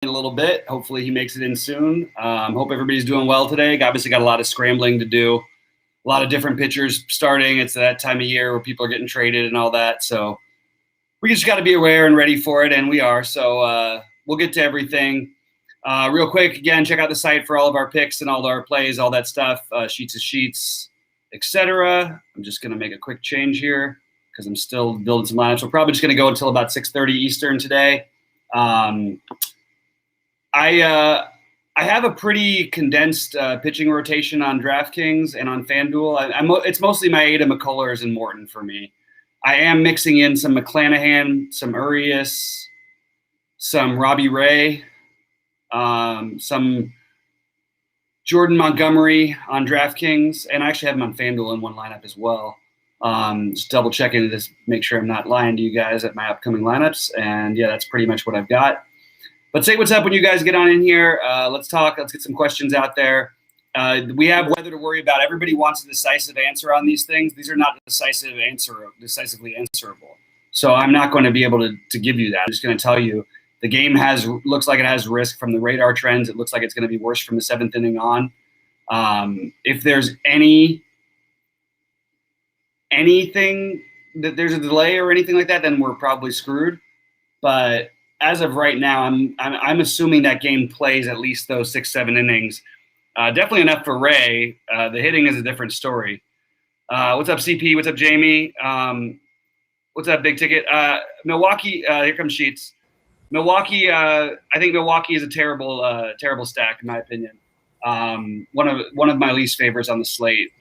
in a little bit. Hopefully he makes it in soon. Hope everybody's doing well today. Obviously got a lot of scrambling to do. A lot of different pitchers starting. It's that time of year where people are getting traded and all that. So we just got to be aware and ready for it, and we are. So we'll get to everything. Real quick, again, check out the site for all of our picks and all of our plays, all that stuff, sheets of sheets, etc. I'm just going to make a quick change here because I'm still building some lineups. We're probably just going to go until about 6:30 Eastern today. I have a pretty condensed pitching rotation on DraftKings and on FanDuel. It's mostly Maeda, McCullers, and Morton for me. I am mixing in some McClanahan, some Urias, some Robbie Ray, some Jordan Montgomery on DraftKings, and I actually have him on FanDuel in one lineup as well. Just double checking to just make sure I'm not lying to you guys at my upcoming lineups. And yeah, that's pretty much what I've got. But say what's up when you guys get on in here. Let's talk. Let's get some questions out there. We have weather to worry about. Everybody wants a decisive answer on these things. These are not decisively answerable. So I'm not going to be able to give you that. I'm just going to tell you the game looks like it has risk from the radar trends. It looks like it's going to be worse from the seventh inning on. If there's anything that there's a delay or anything like that, then we're probably screwed. But as of right now, I'm assuming that game plays at least those 6-7 innings. Definitely enough for Ray. The hitting is a different story. What's up, CP? What's up, Jamie? What's up, Big Ticket? Milwaukee. Here comes Sheets. Milwaukee. I think Milwaukee is a terrible stack in my opinion. One of my least favorites on the slate.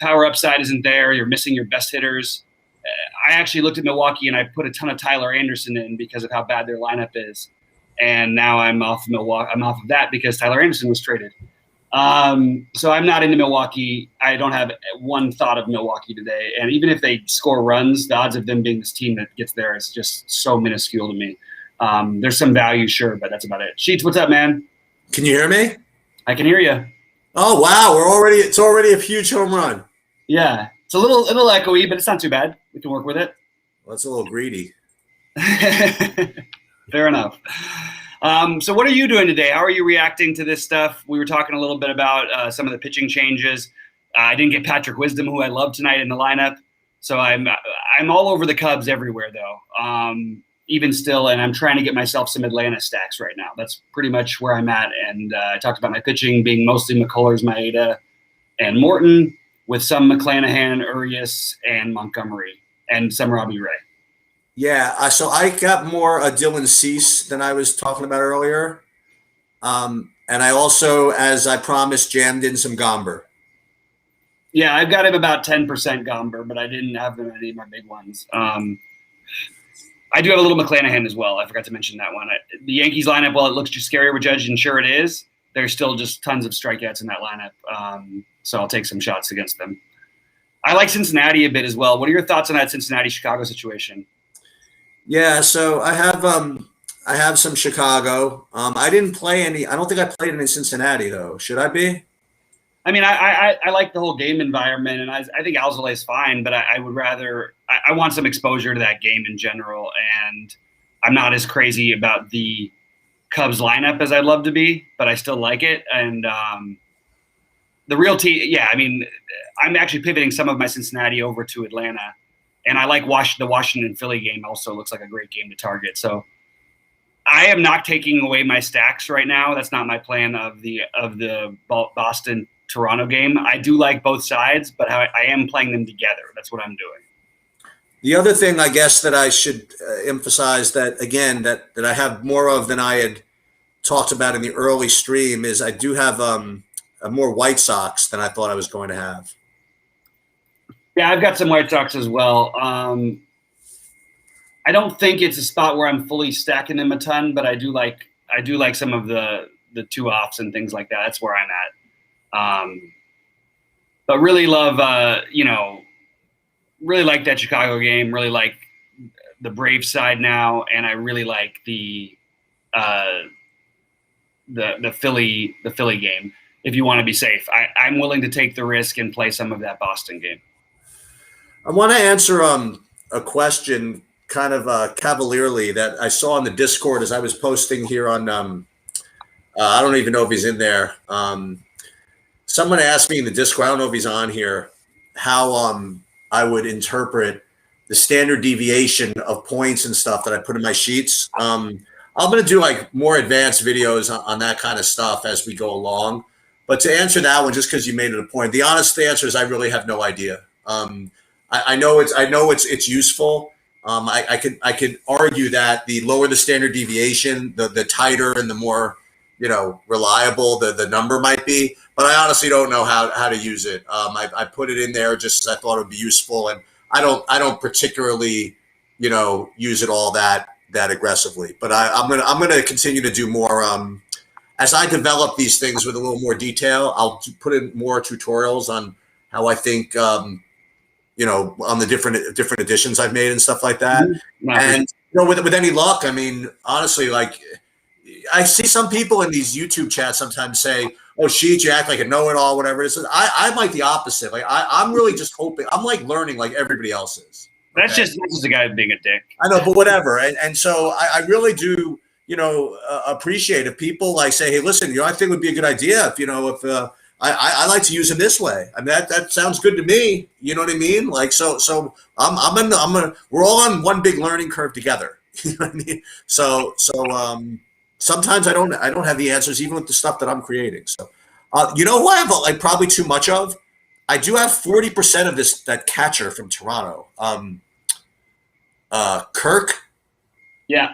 Power upside isn't there. You're missing your best hitters. I actually looked at Milwaukee and I put a ton of Tyler Anderson in because of how bad their lineup is, and now I'm off Milwaukee. I'm off of that because Tyler Anderson was traded. So I'm not into Milwaukee. I don't have one thought of Milwaukee today, and even if they score runs, the odds of them being this team that gets there is just so minuscule to me. There's some value, sure, but that's about it. Sheets, what's up, man? Can you hear me? I can hear you. Oh wow, it's already a huge home run. Yeah. It's a little echoey, but it's not too bad. We can work with it. Well, that's a little greedy. Fair enough. So what are you doing today? How are you reacting to this stuff? We were talking a little bit about some of the pitching changes. I didn't get Patrick Wisdom, who I love tonight in the lineup. So I'm all over the Cubs everywhere, though, even still. And I'm trying to get myself some Atlanta stacks right now. That's pretty much where I'm at. And I talked about my pitching being mostly McCullers, Maeda, and Morton, with some McClanahan, Urias, and Montgomery, and some Robbie Ray. Yeah, so I got more Dylan Cease than I was talking about earlier. And I also, as I promised, jammed in some Gomber. Yeah, I've got him about 10% Gomber, but I didn't have them any of my big ones. I do have a little McClanahan as well. I forgot to mention that one. The Yankees lineup, while it looks just scary with Judge, and sure it is, there's still just tons of strikeouts in that lineup. So I'll take some shots against them. I like Cincinnati a bit as well. What are your thoughts on that Cincinnati-Chicago situation? Yeah, so I have some Chicago. I didn't play any. I don't think I played any in Cincinnati though. Should I be? I mean, I like the whole game environment, and I think Alzolay is fine, but I would rather I want some exposure to that game in general, and I'm not as crazy about the Cubs lineup as I'd love to be, but I still like it. And the real team, yeah, I mean, I'm actually pivoting some of my Cincinnati over to Atlanta, and I like the Washington-Philly game also looks like a great game to target. So I am not taking away my stacks right now. That's not my plan of the Boston-Toronto game. I do like both sides, but I am playing them together. That's what I'm doing. The other thing I guess that I should emphasize that, again, that I have more of than I had talked about in the early stream is I do have more White Sox than I thought I was going to have. Yeah, I've got some White Sox as well. I don't think it's a spot where I'm fully stacking them a ton, but I do like some of the two offs and things like that. That's where I'm at. But really love, really like that Chicago game. Really like the Braves side now, and I really like the Philly game. If you want to be safe, I'm willing to take the risk and play some of that Boston game. I want to answer a question kind of cavalierly that I saw on the Discord as I was posting here on I don't even know if he's in there. Someone asked me in the Discord, I don't know if he's on here, how I would interpret the standard deviation of points and stuff that I put in my sheets. I'm going to do like more advanced videos on that kind of stuff as we go along. But to answer that one, just because you made it a point, the honest answer is I really have no idea. I know it's useful. I could argue that the lower the standard deviation, the tighter and the more reliable the number might be. But I honestly don't know how to use it. I put it in there just as I thought it would be useful, and I don't particularly use it all that aggressively. But I'm gonna continue to do more. As I develop these things with a little more detail, I'll put in more tutorials on how I think, on the different editions I've made and stuff like that. Mm-hmm. And with any luck, I mean, honestly, like I see some people in these YouTube chats sometimes say, "Oh, Sheets, you act like a know-it-all," whatever it is. I'm like the opposite. Like I'm really just hoping. I'm like learning like everybody else is. Okay? That's just a guy being a dick. I know, but whatever. And so I really do. Appreciate if people like say, "Hey, listen, I think it would be a good idea if I like to use it this way." I mean, that sounds good to me. You know what I mean? Like, so we're all on one big learning curve together. You know what I mean? So sometimes I don't have the answers even with the stuff that I'm creating. So, who I have like probably too much of? I do have 40% of that catcher from Toronto, Kirk. Yeah.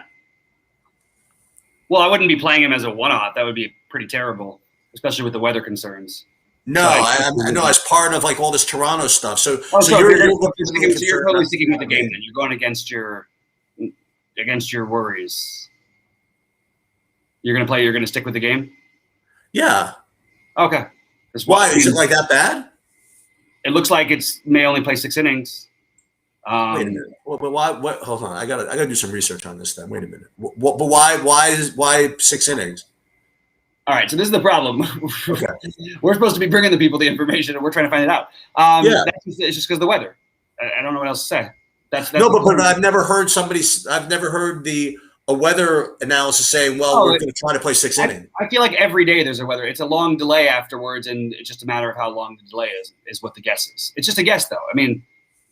Well, I wouldn't be playing him as a one-off. That would be pretty terrible, especially with the weather concerns. No, I know as part of like all this Toronto stuff. So you're totally sticking with the game. Then you're going against your worries. You're going to stick with the game. Yeah. Okay. Why is it like that bad? It looks like may only play 6 innings. Wait a minute. Well, but why? What? Hold on. I gotta do some research on this. Then wait a minute. But why 6 innings? All right. So this is the problem. Okay. We're supposed to be bringing the people the information, and we're trying to find it out. It's just because of the weather. I don't know what else to say. That's no, but I've never heard a weather analysis saying, "Well, we're going to try to play 6 innings." I feel like every day there's a weather. It's a long delay afterwards, and it's just a matter of how long the delay is what the guess is. It's just a guess, though. I mean.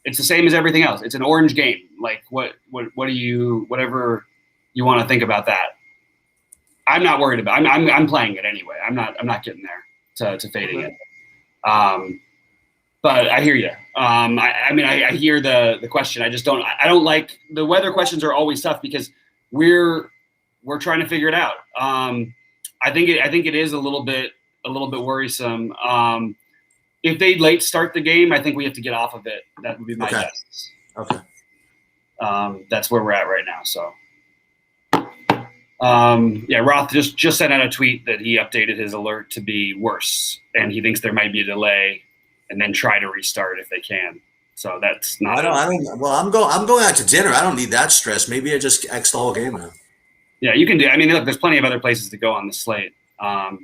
It's the same as everything else. It's an orange game. Like whatever you want to think about that. I'm not worried about. I'm playing it anyway. I'm not getting there to fading it. But I hear you. I hear the question. I don't like the weather questions are always tough because we're trying to figure it out. I think it is a little bit worrisome. If they late start the game, I think we have to get off of it. That would be my guess. Okay. That's where we're at right now. So, Roth just sent out a tweet that he updated his alert to be worse, and he thinks there might be a delay, and then try to restart if they can. So that's not. Well, I'm going out to dinner. I don't need that stress. Maybe I just X the whole game out. Yeah, you can do. I mean, look, there's plenty of other places to go on the slate. I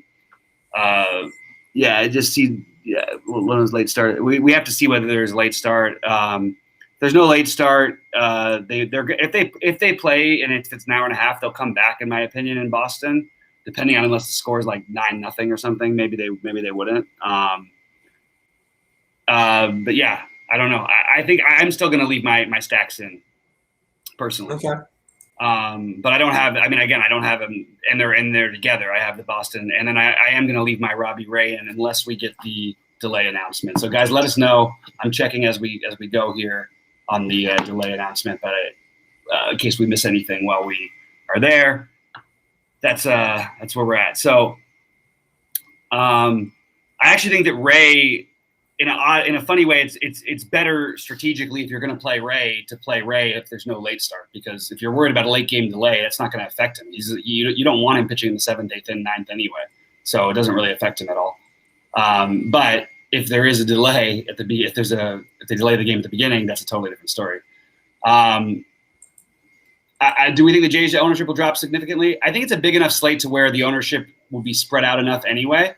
just see. Yeah, when was late start? We have to see whether there's a late start. There's no late start. If they play and it's an hour and a half, they'll come back. In my opinion, in Boston, depending on unless the score is like 9-0 or something, maybe they wouldn't. But yeah, I don't know. I think I'm still going to leave my stacks in personally. Okay. But I don't have. I mean, again, I don't have them, and they're in there together. I have the Boston, and then I am going to leave my Robbie Ray in unless we get the delay announcement. So, guys, let us know. I'm checking as we go here on the delay announcement, but in case we miss anything while we are there, that's where we're at. So, I actually think that Ray. In a funny way, it's better strategically if you're going to play Ray if there's no late start, because if you're worried about a late game delay, that's not going to affect him. You don't want him pitching in the 7th, 8th, and 9th anyway, so it doesn't really affect him at all. But if there is a delay if they delay the game at the beginning, that's a totally different story. Do we think the Jays' ownership will drop significantly? I think it's a big enough slate to where the ownership will be spread out enough anyway,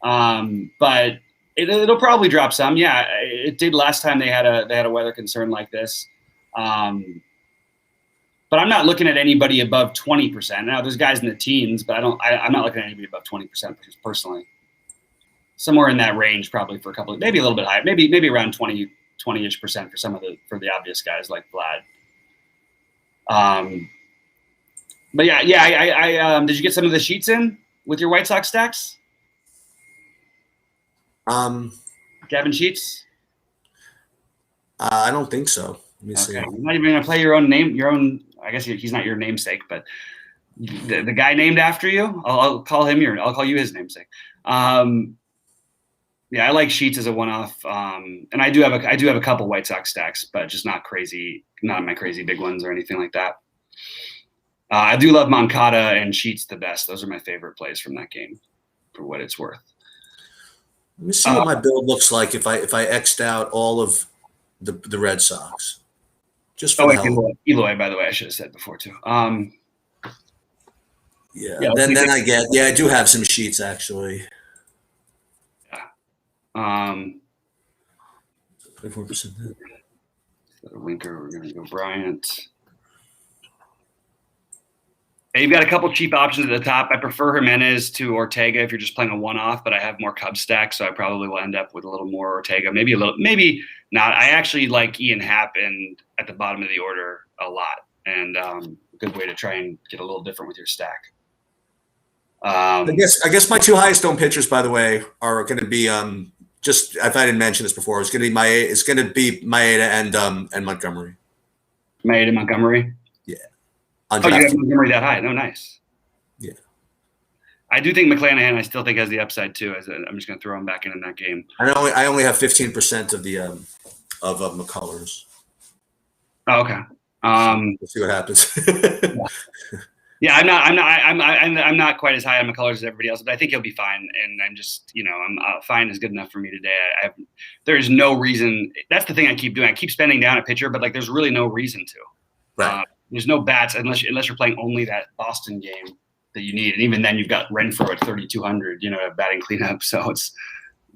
but. It'll probably drop some. Yeah, it did last time they had a weather concern like this. but I'm not looking at anybody above 20%. Now there's guys in the teens, but I'm not looking at anybody above 20% personally. Somewhere in that range, probably for a couple, maybe a little bit higher, maybe around 20-ish% for the obvious guys like Vlad. But yeah, I did you get some of the sheets in with your White Sox stacks? Gavin Sheets? I don't think so. Let me see. You're not even gonna play your own name. I guess he's not your namesake, but the guy named after you. I'll call him I'll call you his namesake. Yeah, I like Sheets as a one-off, and I do have a couple White Sox stacks, but just not my crazy big ones or anything like that. I do love Moncada and Sheets the best. Those are my favorite plays from that game, for what it's worth. Let me see what my build looks like if I X'd out all of the Red Sox. Just for Eloy, by the way, I should have said before too. Yeah. Then I do have some Sheets actually. Yeah. 24%. Winker, we're gonna go Bryant. You've got a couple cheap options at the top. I prefer Jimenez to Ortega if you're just playing a one-off, but I have more Cubs stacks, so I probably will end up with a little more Ortega. Maybe not. I actually like Ian Happ and at the bottom of the order a lot, and a good way to try and get a little different with your stack. I guess my two highest owned pitchers, by the way, are going to be just if I didn't mention this before, it's going to be Maeda and Montgomery. Maeda and Montgomery. Yeah. Oh, you have Montgomery that high? No, nice. Yeah. I do think McClanahan. I still think has the upside too. I'm just going to throw him back in that game. I only have 15% of the of McCullers. Oh, okay. We'll see what happens. Yeah, I'm not quite as high on McCullers as everybody else, but I think he'll be fine. And I'm just, fine is good enough for me today. There's no reason. That's the thing I keep doing. I keep spending down a pitcher, but there's really no reason to. Right. There's no bats unless you're playing only that Boston game that you need, and even then you've got Renfroe at 3,200, batting cleanup. So it's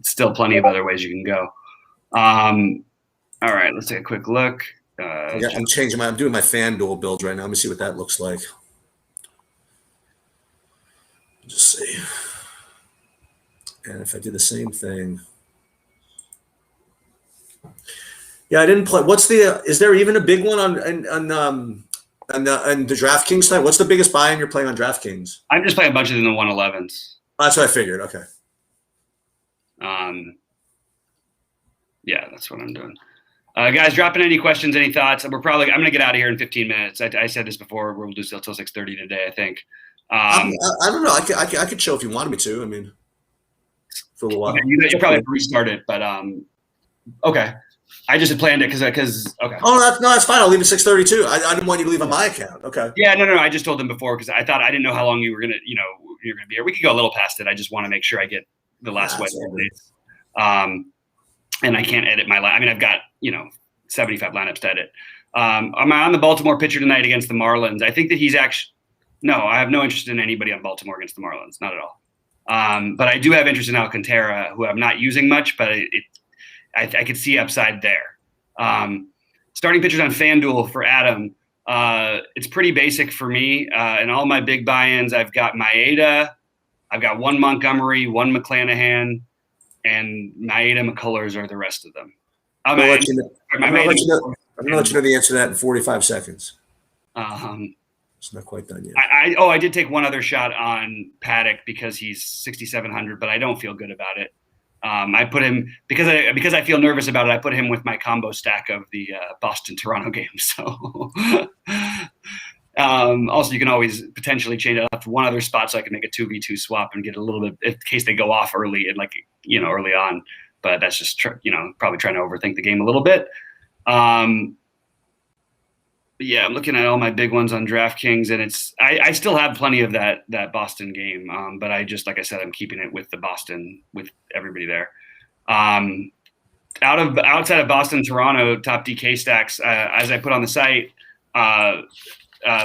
still plenty of other ways you can go. All right, let's take a quick look. I'm doing my FanDuel build right now. Let me see what that looks like. Just see. And if I do the same thing. Yeah, I didn't play. Is there even a big one on the DraftKings site? What's the biggest buy-in you're playing on DraftKings? I'm just playing a bunch of them in the 111s. That's what I figured. Okay. Yeah, that's what I'm doing. Guys, drop in any questions, any thoughts. I'm going to get out of here in 15 minutes. I said this before. We'll do till 6:30 today, I think. I don't know. I could show if you wanted me to. I mean, for a little while. Okay, you probably have to restart it, but okay. I just had planned it because okay. Oh, that's fine. I'll leave at 6:30 too. I didn't want you to leave on my account. Okay. Yeah, no. I just told them before because I didn't know how long you were gonna, you're gonna be here. We could go a little past it. I just want to make sure I get the last Wednesday updates. And I can't edit my line. I've got 75 lineups to edit. I'm on the Baltimore pitcher tonight against the Marlins. I think that he's actually. No, I have no interest in anybody on Baltimore against the Marlins, not at all. But I do have interest in Alcantara, who I'm not using much, but I could see upside there. Starting pitchers on FanDuel for Adam, it's pretty basic for me. In all my big buy-ins, I've got Maeda, I've got one Montgomery, one McClanahan, and Maeda McCullers are the rest of them. I'm going to let you know the answer to that in 45 seconds. It's not quite done yet. I did take one other shot on Paddock because he's 6,700, but I don't feel good about it. I put him because I feel nervous about it. I put him with my combo stack of the Boston-Toronto game. So also you can always potentially change it up to one other spot so I can make a 2v2 swap and get a little bit in case they go off early and early on. But that's just probably trying to overthink the game a little bit. Yeah, I'm looking at all my big ones on DraftKings, and I still have plenty of that Boston game, but I just, like I said, I'm keeping it with the Boston with everybody there. Outside of Boston, Toronto, top DK stacks, as I put on the site,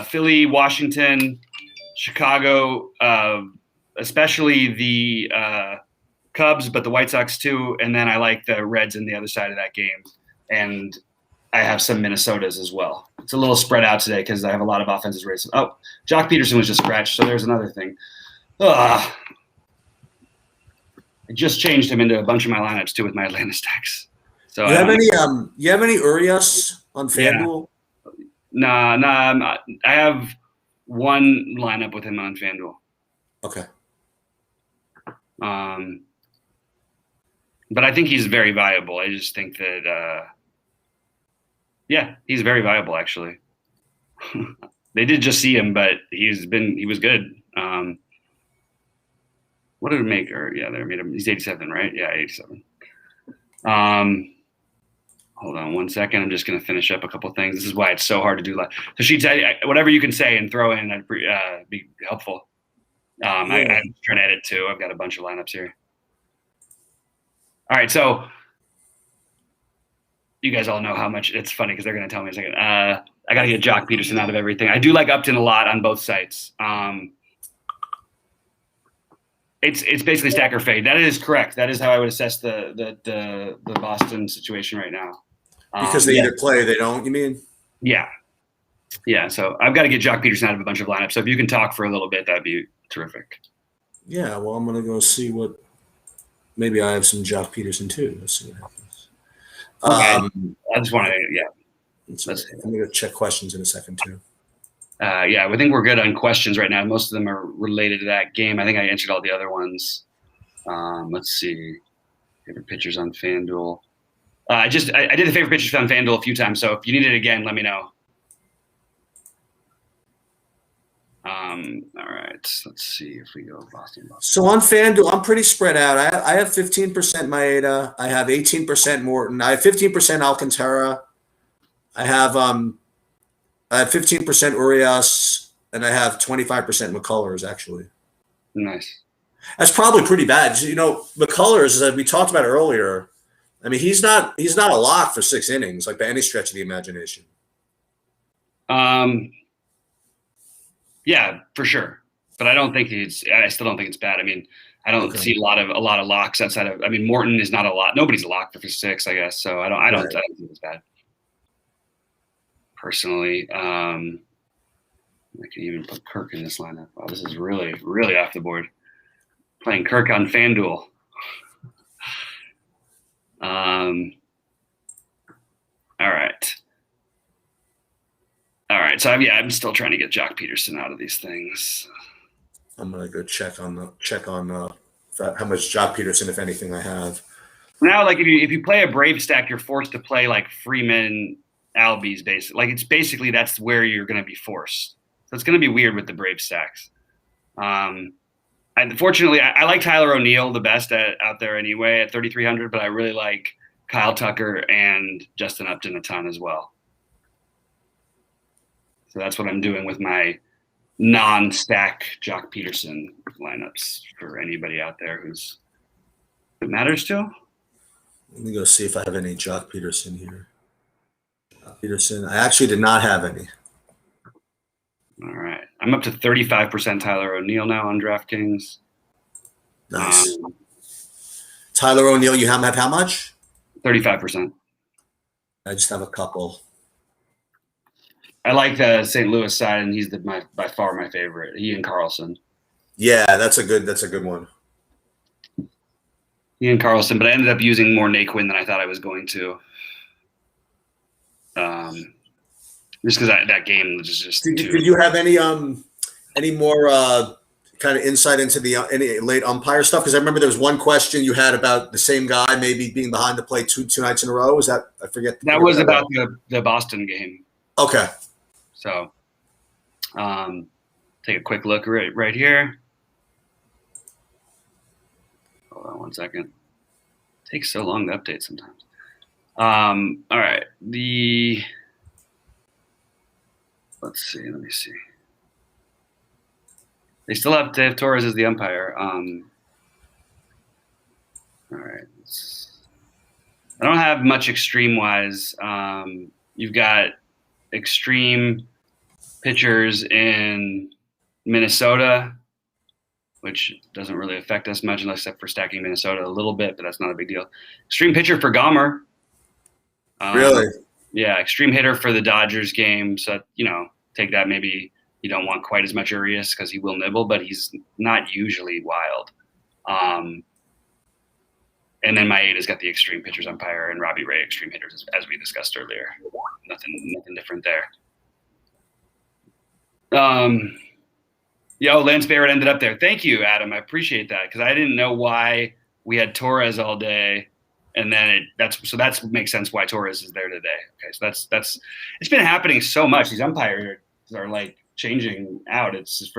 Philly, Washington, Chicago, especially the Cubs, but the White Sox too, and then I like the Reds in the other side of that game, and I have some Minnesotas as well. It's a little spread out today because I have a lot of offenses races. Oh, Jock Peterson was just scratched, so there's another thing. Ugh. I just changed him into a bunch of my lineups too with my Atlanta stacks. So You have any Urias on FanDuel? Nah. I have one lineup with him on FanDuel. Okay. But I think he's very viable. I just think that, he's very viable actually. They did just see him, but he was good. What did it make? They made him. He's 87, right? Yeah, 87. Hold on 1 second. I'm just going to finish up a couple things. This is why it's so hard to do. So Sheets, whatever you can say and throw in, I'd be helpful. I'm trying to edit too. I've got a bunch of lineups here. All right, so you guys all know how much it's funny because they're going to tell me in a second. I got to get Jock Peterson out of everything. I do like Upton a lot on both sites. It's basically stack or fade. That is correct. That is how I would assess the Boston situation right now. Because they either play or they don't, you mean? Yeah. So I've got to get Jock Peterson out of a bunch of lineups. So if you can talk for a little bit, that'd be terrific. Yeah, well, I'm going to go see what – maybe I have some Jock Peterson too. Let's see what happens. Okay. I just want to, I'm going to check questions in a second too. I think we're good on questions right now. Most of them are related to that game. I think I answered all the other ones. Let's see. Favorite pitchers on FanDuel. I did the favorite pitchers on FanDuel a few times, so if you need it again, let me know. All right. Let's see if we go Boston. So on FanDuel, I'm pretty spread out. I have 15% Maeda. I have 18% Morton. I have 15% Alcantara. I have 15% Urias, and I have 25% McCullers, actually. Nice. That's probably pretty bad. You know, McCullers, as we talked about earlier, I mean, he's not a lock for 6 innings, like by any stretch of the imagination. Yeah, for sure. But I still don't think it's bad. I mean, I don't see a lot of locks outside of, I mean, Morton is not a lot. Nobody's a lock for 6, I guess. So I don't think it's bad. Personally, I can even put Kirk in this lineup. Wow, this is really, really off the board. Playing Kirk on FanDuel. All right. So I'm still trying to get Jock Peterson out of these things. I'm gonna go check on how much Jock Peterson, if anything, I have. Now, like if you play a Brave stack, you're forced to play like Freeman, Albies, basically. Like it's basically that's where you're going to be forced. So it's going to be weird with the Brave stacks. Unfortunately, I like Tyler O'Neill the best out there anyway at 3,300, but I really like Kyle Tucker and Justin Upton a ton as well. So that's what I'm doing with my non-stack Jock Peterson lineups for anybody out there who's it matters to. Let me go see if I have any Jock Peterson here. Peterson. I actually did not have any. All right. I'm up to 35% Tyler O'Neill now on DraftKings. Nice. Tyler O'Neill, you have how much? 35%. I just have a couple. I like the St. Louis side, and he's by far my favorite. He and Carlson. Yeah, that's a good one. He and Carlson, but I ended up using more Naquin than I thought I was going to. Just because that game was just. Did you have any more kind of insight into any late umpire stuff? Because I remember there was one question you had about the same guy maybe being behind the plate two nights in a row. Was that I forget? That was about the Boston game. Okay. So, take a quick look right here. Hold on 1 second. It takes so long to update sometimes. All right. Let's see. Let me see. They still have Dave Torres as the umpire. All right. I don't have much extreme wise. You've got extreme pitchers in Minnesota, which doesn't really affect us much except for stacking Minnesota a little bit, but that's not a big deal. Extreme pitcher for Gomer. Really? Yeah, extreme hitter for the Dodgers game. So, take that. Maybe you don't want quite as much Urias because he will nibble, but he's not usually wild. And then my 8 has got the extreme pitchers umpire and Robbie Ray extreme hitters, as we discussed earlier. Nothing different there. Lance Barrett ended up there. Thank you, Adam. I appreciate that because I didn't know why we had Torres all day, and then that makes sense why Torres is there today. Okay, so that's it's been happening so much. These umpires are like changing out. It's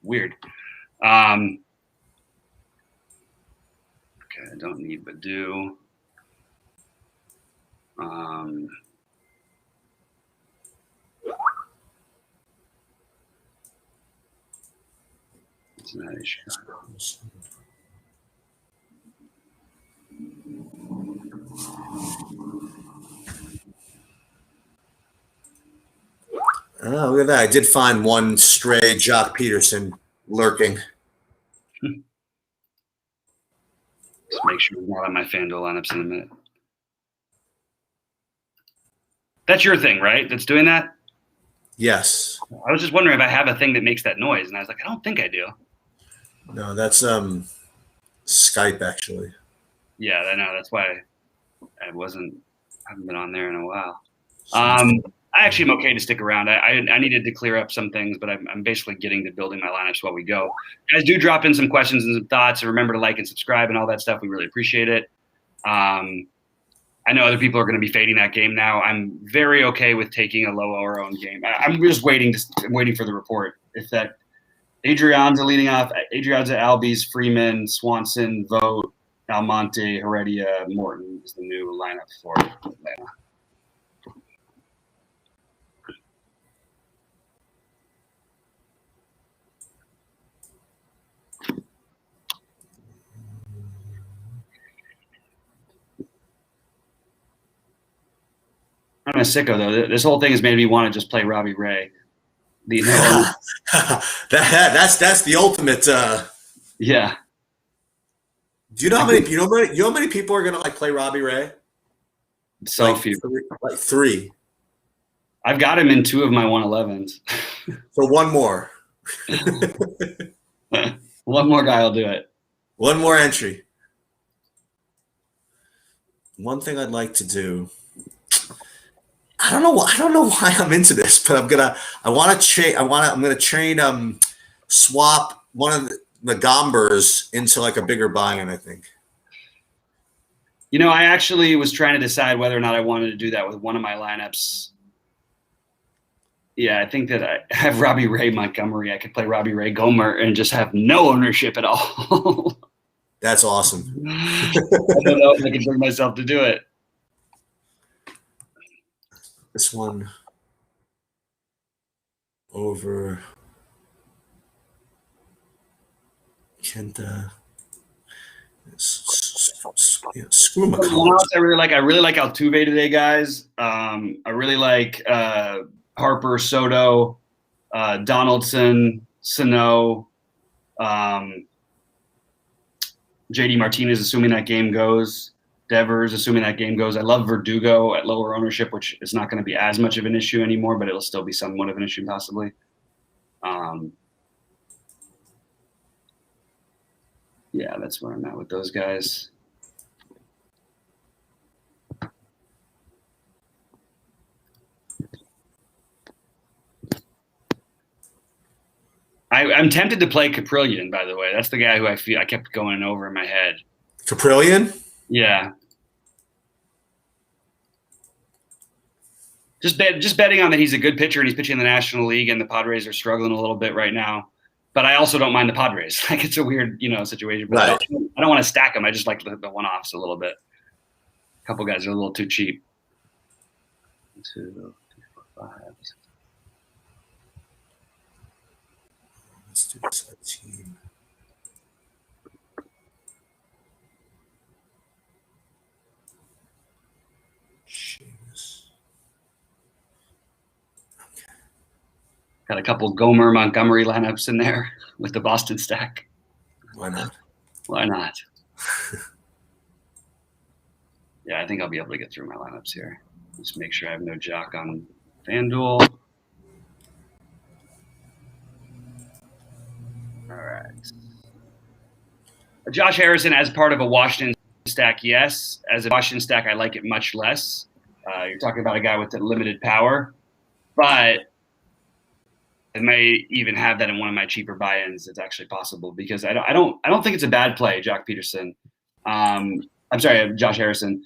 weird. Okay, I don't need Badu. Cincinnati, Chicago. Oh, look at that. I did find one stray Jock Peterson lurking. Just make sure he's not on my FanDuel lineups in a minute. That's your thing, right? That's doing that? Yes. I was just wondering if I have a thing that makes that noise, and I was like, I don't think I do. No, that's Skype actually. Yeah, I know. That's why I haven't been on there in a while. I actually am okay to stick around. I needed to clear up some things, but I'm basically getting to building my lineups while we go. Guys, do drop in some questions and some thoughts, and remember to like and subscribe and all that stuff. We really appreciate it. I know other people are going to be fading that game now. I'm very okay with taking a low-owned game. I'm just waiting for the report. If that Adrianza leading off, Adrianza, Albies, Freeman, Swanson, Vogt, Almonte, Heredia, Morton is the new lineup for Atlanta. I'm a sicko though. This whole thing has made me want to just play Robbie Ray. That's the ultimate. Yeah. Do you know how many people are gonna play Robbie Ray? So few. Three. I've got him in 2 of my 111s. So one more. One more guy will do it. One more entry. One thing I'd like to do. I don't know why I'm into this, but I'm gonna swap one of the Gombers into a bigger buy-in, I think. I actually was trying to decide whether or not I wanted to do that with one of my lineups. Yeah, I think that I have Robbie Ray Montgomery. I could play Robbie Ray Gomer and just have no ownership at all. That's awesome. I don't know if I can bring myself to do it. This one over Kenta. Screw McCollum. I really like Altuve today, guys. I really like Harper, Soto, Donaldson, Sano, JD Martinez, assuming that game goes. Devers, assuming that game goes. I love Verdugo at lower ownership, which is not going to be as much of an issue anymore, but it'll still be somewhat of an issue possibly. Yeah, that's where I'm at with those guys. I'm tempted to play Caprillion, by the way. That's the guy who I kept going over in my head. Caprillion? Yeah. Just betting on that he's a good pitcher and he's pitching in the National League, and the Padres are struggling a little bit right now. But I also don't mind the Padres. It's a weird, situation. But right. I don't want to stack them. I just like the one-offs a little bit. A couple guys are a little too cheap. 1, 2, 3, 4, 5. Let's do this team. Got a couple Gomer Montgomery lineups in there with the Boston stack. Why not? Why not? Yeah, I think I'll be able to get through my lineups here. Just make sure I have no jock on FanDuel. All right. Josh Harrison as part of a Washington stack, yes. As a Washington stack, I like it much less. You're talking about a guy with limited power, but I may even have that in one of my cheaper buy-ins. It's actually possible because I don't think it's a bad play, Jock Peterson. I'm sorry, Josh Harrison.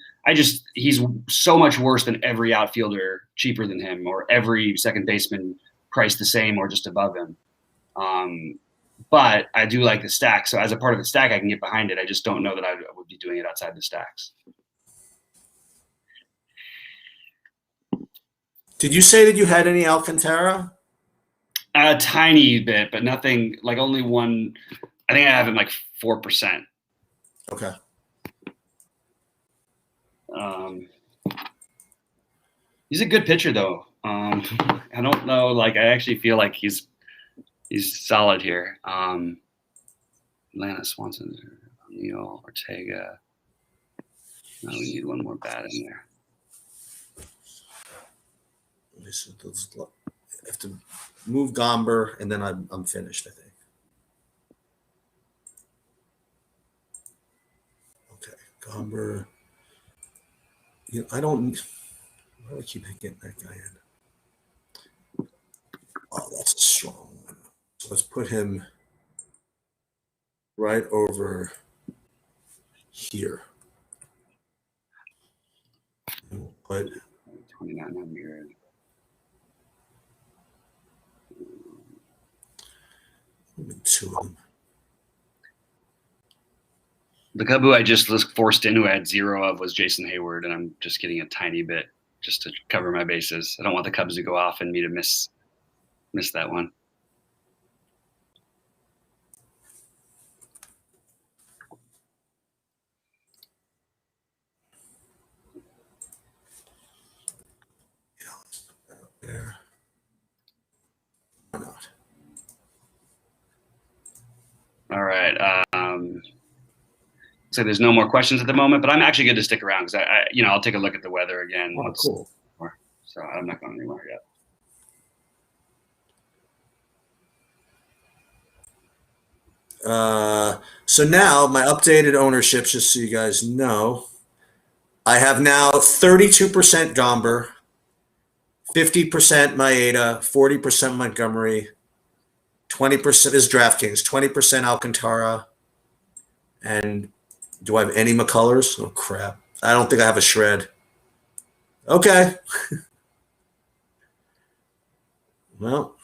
He's so much worse than every outfielder cheaper than him, or every second baseman priced the same or just above him. But I do like the stack. So as a part of the stack, I can get behind it. I just don't know that I would be doing it outside the stacks. Did you say that you had any Alcantara? A tiny bit, but nothing, like only one. I think I have him like 4%. Okay. He's a good pitcher, though. I don't know. Like, I actually feel like he's solid here. Atlanta Swanson, Neil Ortega. No, we need one more bat in there. I have to move Gomber, and then I'm finished, I think. Okay, Gomber. You know, I don't. Why do I keep getting that guy in? Oh, that's a strong one. So let's put him right over here. But 2900. Two of them. The Cub who I just was forced in, who I had 0 of, was Jason Hayward, and I'm just getting a tiny bit just to cover my bases. I don't want the Cubs to go off and me to miss that one. There. Why not? All right. So there's no more questions at the moment, but I'm actually good to stick around because I'll take a look at the weather again. Oh, cool. So I'm not going anywhere yet. So now my updated ownership, just so you guys know, I have now 32% Gomber, 50% Maeda, 40% Montgomery, 20% is DraftKings, 20% Alcantara, and do I have any McCullers? Oh, crap. I don't think I have a shred. Okay. Well,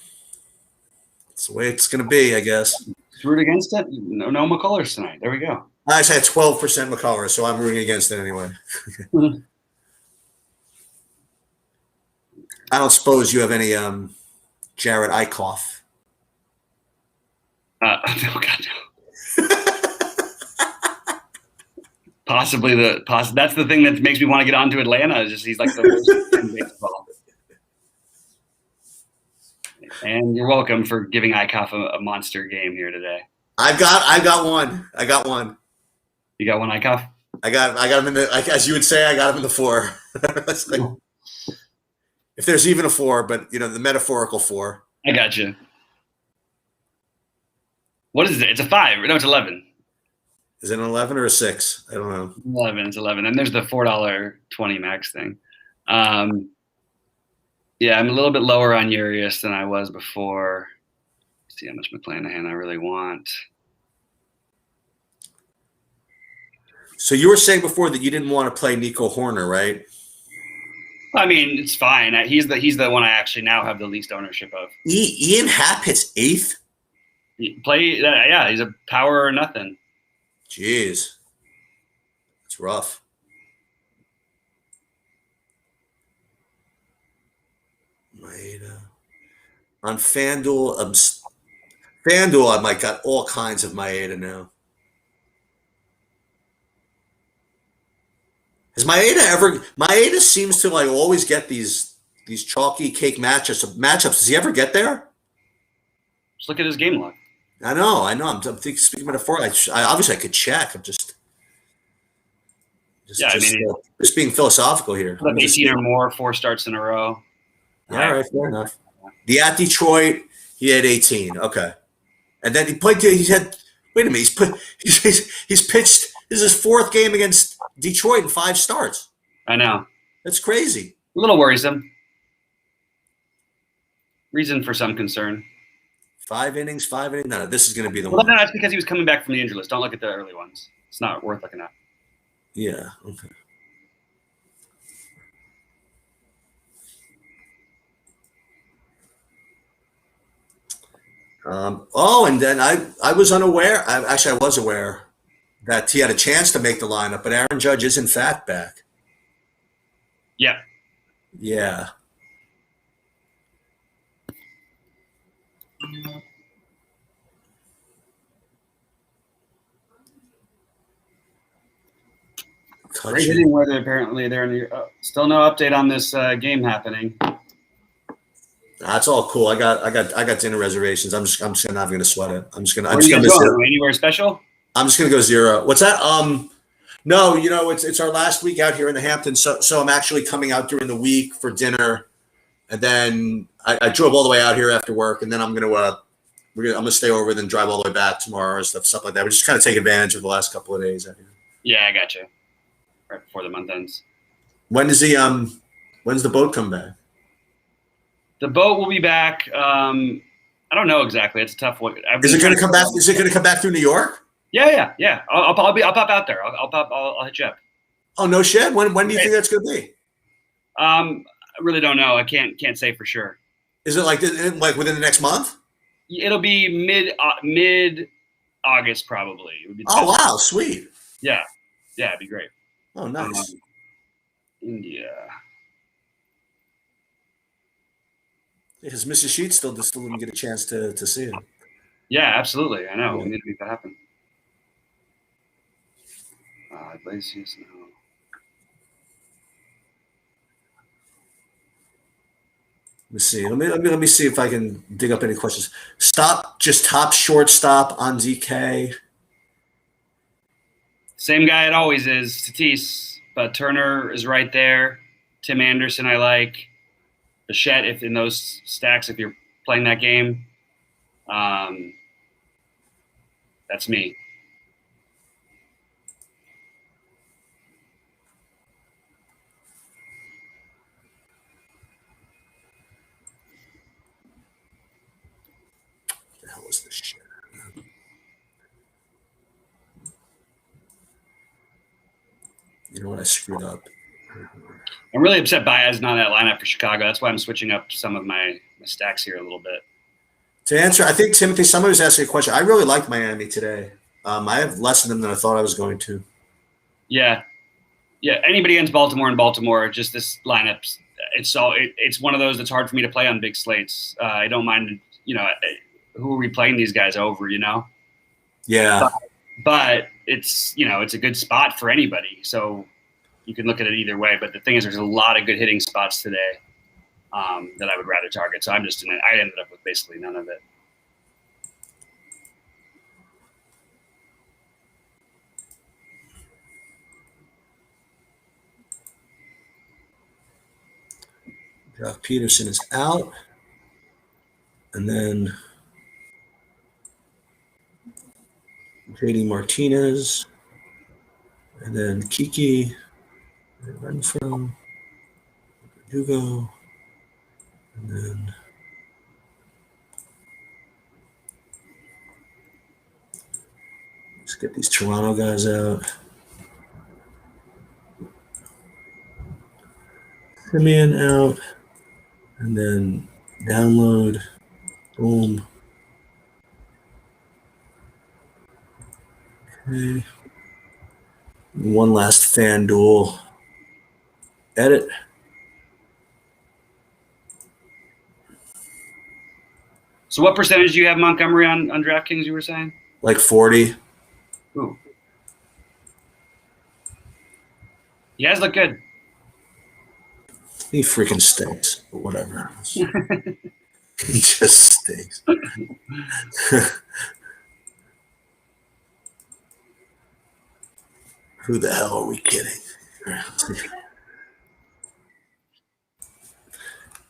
that's the way it's going to be, I guess. Root against it? No McCullers tonight. There we go. I actually had 12% McCullers, so I'm rooting against it anyway. I don't suppose you have any Jared Eichhoff. Oh, God, no. Possibly that's the thing that makes me want to get onto Atlanta. Is just he's like the worst in baseball. And you're welcome for giving Eichhoff a monster game here today. I got one. You got one Eichhoff? I got him in the, as you would say, I got him in the 4. Like, if there's even a 4, but the metaphorical 4. I got you. What is it? It's a 5. No, it's 11. Is it an 11 or a 6? I don't know. 11. It's 11. And there's the $4.20 max thing. Yeah, I'm a little bit lower on Urias than I was before. Let's see how much McClanahan I really want. So you were saying before that you didn't want to play Nico Horner, right? I mean, it's fine. He's the one I actually now have the least ownership of. Ian Happ hits 8th? Yeah, he's a power or nothing. Jeez. It's rough. Maeda. On FanDuel, I might got all kinds of Maeda now. Has Maeda seems to like always get these chalky cake matchups. Does he ever get there? Just look at his game log. I know. I'm speaking metaphorically. I obviously I could check. I'm just Yeah, just being philosophical here. Like 18 or more, 4 starts in a row. Yeah, all right, fair enough. The at Detroit, he had 18. Okay, and then he played. He had. Wait a minute. He's pitched. This is his 4th game against Detroit in 5 starts. I know. That's crazy. A little worrisome. Reason for some concern. 5 innings. No, this is going to be the one. one. No, that's because he was coming back from the injury list. Don't look at the early ones. It's not worth looking at. Yeah. Okay. And then I was unaware. I was aware that he had a chance to make the lineup, but Aaron Judge is in fact back. Yeah. Yeah. Great hitting weather. Apparently, they're in the, still no update on this game happening. That's all cool. I got dinner reservations. I'm just not going to sweat it. I'm just going to. Anywhere special? I'm just going to go 0. What's that? No, it's our last week out here in the Hamptons, so I'm actually coming out during the week for dinner, and then I drove all the way out here after work, and then I'm gonna stay over, then drive all the way back tomorrow and stuff like that. We're just kind of take advantage of the last couple of days out here. Yeah, I got you. Right before the month ends. When's the boat come back? The boat will be back. I don't know exactly. It's a tough one. Is it going to come back? Is it going to come back through New York? Yeah. I'll pop out there. I'll hit you up. Oh no shit! When do you think that's going to be? I really don't know. I can't say for sure. Is it like within the next month? It'll be mid August probably. It would be wow, sweet. Yeah, it'd be great. Oh, nice. India. Because Mrs. Sheets still didn't get a chance to see it. Yeah, absolutely. I know. Yeah. We need to make that happen. Iglesias, no. Let me see. Let me see if I can dig up any questions. Top shortstop on DK. Same guy it always is, Tatis. But Turner is right there. Tim Anderson, I like. Bichette, if in those stacks, if you're playing that game. That's me. What the hell is this shit? You know what? I screwed up. I'm really upset Baez not in that lineup for Chicago. That's why I'm switching up some of my stacks here a little bit. To answer, I think Timothy, somebody was asking a question. I really liked Miami today. I have less of them than I thought I was going to. Yeah. Anybody against Baltimore, just this lineup. It's one of those that's hard for me to play on big slates. I don't mind. Who are we playing these guys over? Yeah. But it's it's a good spot for anybody. So you can look at it either way. But the thing is, there's a lot of good hitting spots today that I would rather target. So I ended up with basically none of it. Jock Peterson is out. And then JD Martinez. And then Kiki. Renfroe. Hugo. And then let's get these Toronto guys out. Simeon out. And then download. Boom. Okay. One last FanDuel edit. So what percentage do you have Montgomery on DraftKings, you were saying? Like 40. Ooh. You guys look good. He freaking stinks, but whatever. He just stinks. Who the hell are we kidding?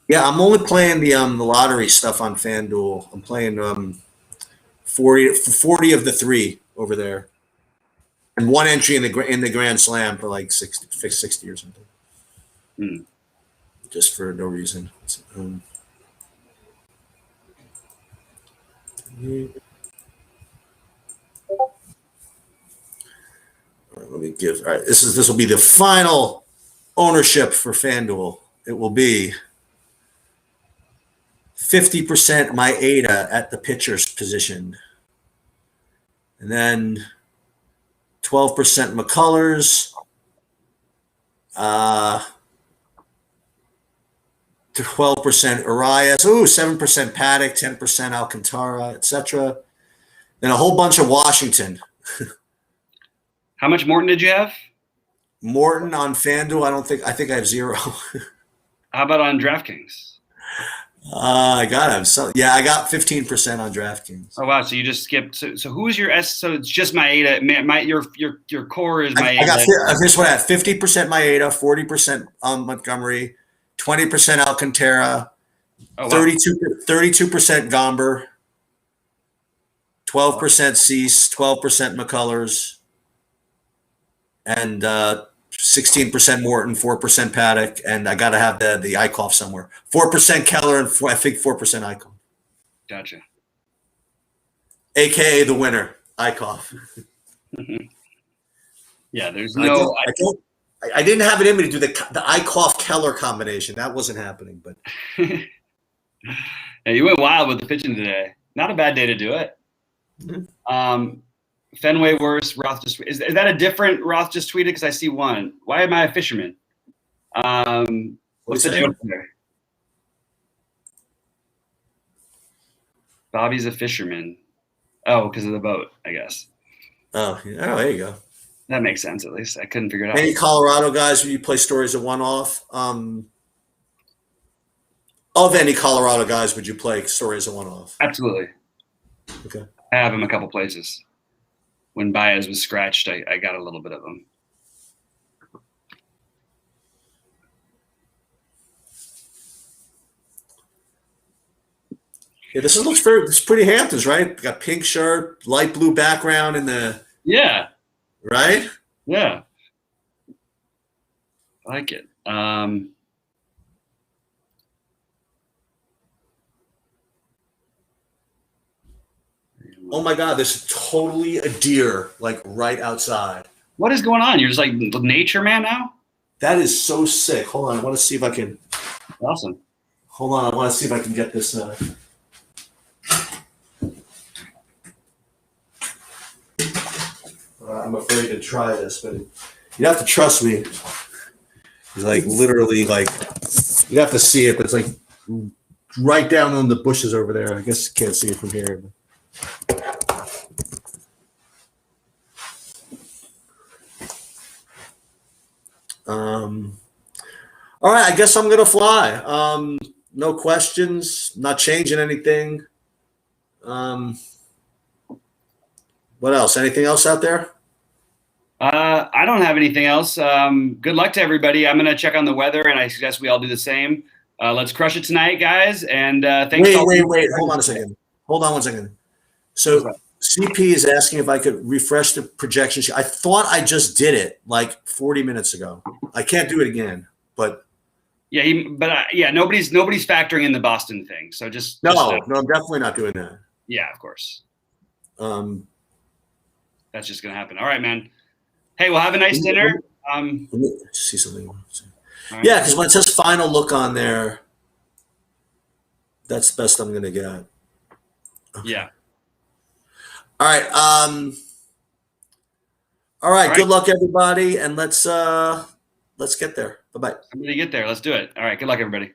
Yeah, I'm only playing the lottery stuff on FanDuel. I'm playing 40 of the 3 over there, and one entry in the Grand Slam for like 60 or something, just for no reason. All right, let me give. All right, this will be the final ownership for FanDuel. It will be 50% Maeda at the pitcher's position, and then 12% McCullers, 12% Arias, 7% Paddock, 10% Alcantara, etc. Then a whole bunch of Washington. How much Morton did you have? Morton on FanDuel, I think I have 0. How about on DraftKings? I got him. So yeah, I got 15% on DraftKings. Oh wow! So you just skipped. So who is your S? So it's just Maeda. Your core is Maeda. I got this one at 50% Maeda, 40% Montgomery, 20% Alcantara, 32% Gomber, 12% Cease, 12% McCullers, and 16% Morton, 4% Paddock, and I got to have the Eichhoff somewhere. 4% Keller, and I think 4% Eichhoff. Gotcha. AKA the winner, Eichhoff. Yeah, there's no. I didn't have it in me to do the Eichhoff Keller combination. That wasn't happening, but. Yeah, you went wild with the pitching today. Not a bad day to do it. Mm-hmm. Fenway worse. Roth just is that a different Roth just tweeted? Because I see one. Why am I a fisherman? What's the joke there? Bobby's a fisherman. Oh, because of the boat, I guess. Oh, yeah. There you go. That makes sense. At least I couldn't figure it out. Any Colorado guys when you play Stories of One Off? Of any Colorado guys, would you play Stories of One Off? Absolutely. Okay. I have him a couple places. When Baez was scratched, I got a little bit of him. Yeah, it's pretty Hamptons, right? Got pink shirt, light blue background in the. Yeah. Right? Yeah. I like it. Oh my God, there's totally a deer like right outside. What is going on? You're just like nature man now? That is so sick. Hold on, I want to see if I can. Awesome. Hold on, I want to see if I can get this. I'm afraid to try this, but you have to trust me. It's like literally like you have to see it, but it's like right down on the bushes over there. I guess you can't see it from here. All right, I guess I'm gonna fly. No questions, not changing anything. What else? Anything else out there? I don't have anything else. Good luck to everybody. I'm gonna check on the weather, and I suggest we all do the same. Let's crush it tonight, guys. And thanks. Wait. Hold on a second. Hold on one second. So CP is asking if I could refresh the projection sheet. I thought I just did it like 40 minutes ago. I can't do it again, but. Yeah, nobody's factoring in the Boston thing. So just no, I'm definitely not doing that. Yeah, of course. That's just gonna happen. All right, man. Hey, well, have a nice dinner. Let me see something. Right. Yeah, because when it says final look on there, that's the best I'm gonna get. Okay. Yeah. All right. All right. Good luck, everybody, and let's get there. Bye-bye. I'm gonna get there. Let's do it. All right. Good luck, everybody.